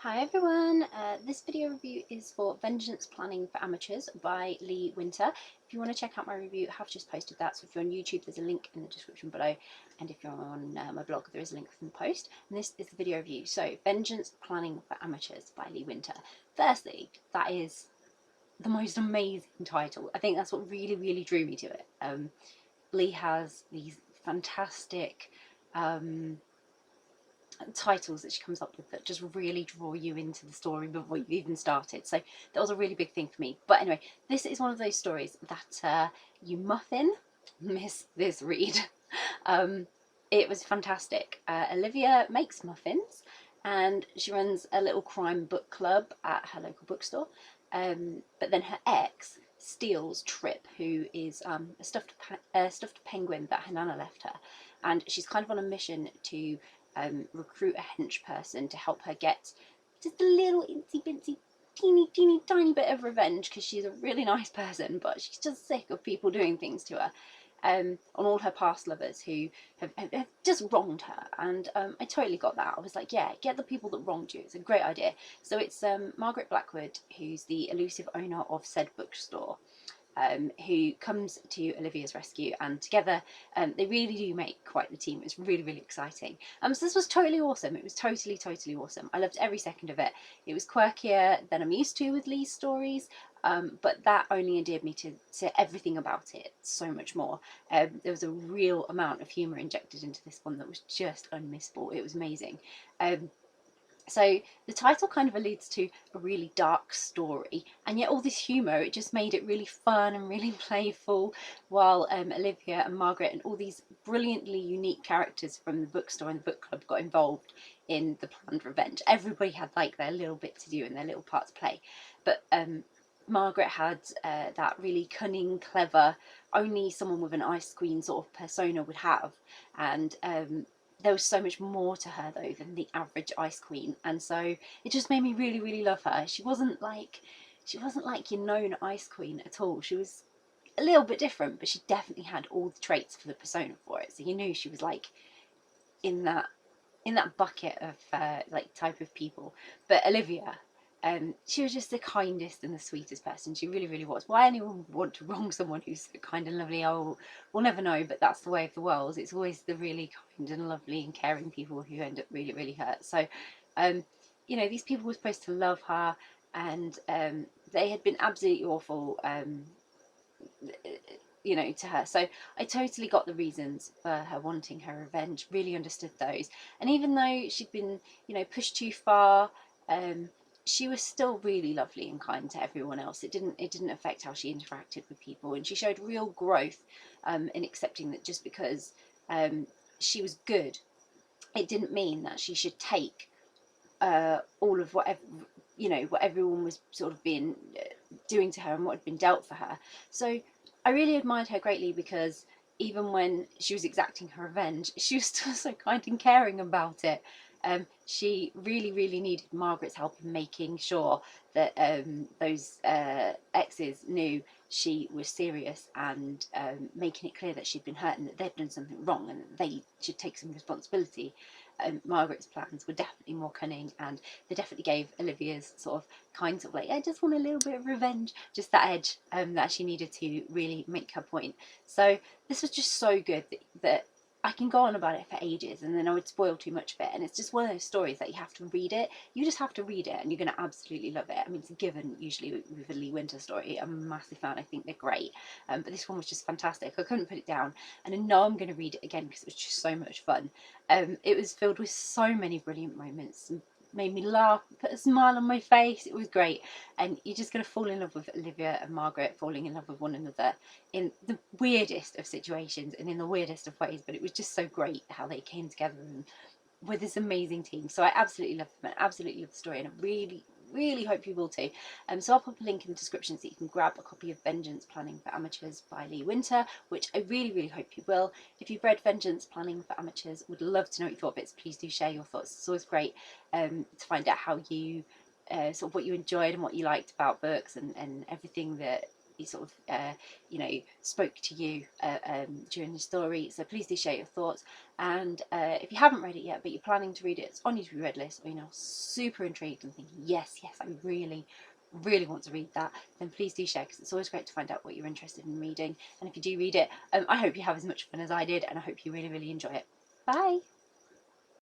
Hi everyone, this video review is for Vengeance Planning for Amateurs by Lee Winter. If you want to check out my review, I have just posted that, so if you're on YouTube there's a link in the description below, and if you're on my blog there is a link in the post, and this is the video review. So, Vengeance Planning for Amateurs by Lee Winter. Firstly, that is the most amazing title. I think that's what really drew me to it. Lee has these fantastic titles that she comes up with that just really draw you into the story before you've even started. So that was a really big thing for me. But anyway, this is one of those stories that you muffin miss this read. It was fantastic. Olivia makes muffins and she runs a little crime book club at her local bookstore. But then her ex steals Trip, who is a stuffed penguin that her nana left her, and she's kind of on a mission to recruit a hench person to help her get just a little itsy bitsy teeny tiny bit of revenge, because she's a really nice person but she's just sick of people doing things to her, on all her past lovers who have just wronged her. And I totally got that. I was like, yeah, get the people that wronged you. It's a great idea. So it's Margaret Blackwood, who's the elusive owner of said bookstore, who comes to Olivia's rescue, and together they really do make quite the team. It's really exciting. So this was totally awesome. It was totally awesome. I loved every second of it. It was quirkier than I'm used to with Lee's stories, but that only endeared me to everything about it so much more. There was a real amount of humour injected into this one that was just unmissable. It was amazing. So the title kind of alludes to a really dark story, and yet all this humour, it just made it really fun and really playful, while Olivia and Margaret and all these brilliantly unique characters from the bookstore and the book club got involved in the planned revenge. Everybody had like their little bit to do and their little part to play, but Margaret had that really cunning, clever, only someone with an ice queen sort of persona would have, and there was so much more to her though than the average ice queen, and so it just made me really love her. She wasn't like your known ice queen at all. She was a little bit different, but she definitely had all the traits for the persona for it, so you knew she was like in that bucket of like type of people. But Olivia, she was just the kindest and the sweetest person. She really was. Why anyone would want to wrong someone who's kind and lovely, oh, we'll never know, but that's the way of the world. It's always the really kind and lovely and caring people who end up really hurt. So, these people were supposed to love her, and they had been absolutely awful, to her. So I totally got the reasons for her wanting her revenge, really understood those. And even though she'd been, pushed too far, she was still really lovely and kind to everyone else. It didn't affect how she interacted with people, and she showed real growth in accepting that just because she was good, it didn't mean that she should take all of what everyone was sort of being doing to her and what had been dealt for her. So I really admired her greatly, because even when she was exacting her revenge, she was still so kind and caring about it. She really needed Margaret's help in making sure that those exes knew she was serious, and making it clear that she'd been hurt and that they'd done something wrong and that they should take some responsibility. Margaret's plans were definitely more cunning, and they definitely gave Olivia's sort of kind of like, I just want a little bit of revenge, just that edge that she needed to really make her point. So this was just so good that I can go on about it for ages, and then I would spoil too much of it. And it's just one of those stories that you have to read it. You just have to read it, and you're going to absolutely love it. I mean, it's a given usually with a Lee Winter story. I'm a massive fan. I think they're great. But this one was just fantastic. I couldn't put it down, and I know I'm going to read it again because it was just so much fun. It was filled with so many brilliant moments, made me laugh, put a smile on my face. It was great, and you're just going to fall in love with Olivia and Margaret falling in love with one another in the weirdest of situations and in the weirdest of ways. But it was just so great how they came together and with this amazing team. So I absolutely love them, and absolutely love the story, and I really hope you will too. So I'll pop a link in the description so you can grab a copy of Vengeance Planning for Amateurs by Lee Winter, which I really hope you will. If you've read Vengeance Planning for Amateurs, would love to know what you thought of it, so please do share your thoughts. It's always great to find out how you sort of what you enjoyed and what you liked about books, and everything that he sort of you know, spoke to you during the story. So please do share your thoughts. And if you haven't read it yet, but you're planning to read it, it's on your to be read list, or you're now super intrigued and thinking, yes, I really want to read that, then please do share, because it's always great to find out what you're interested in reading. And if you do read it, I hope you have as much fun as I did, and I hope you really enjoy it. Bye.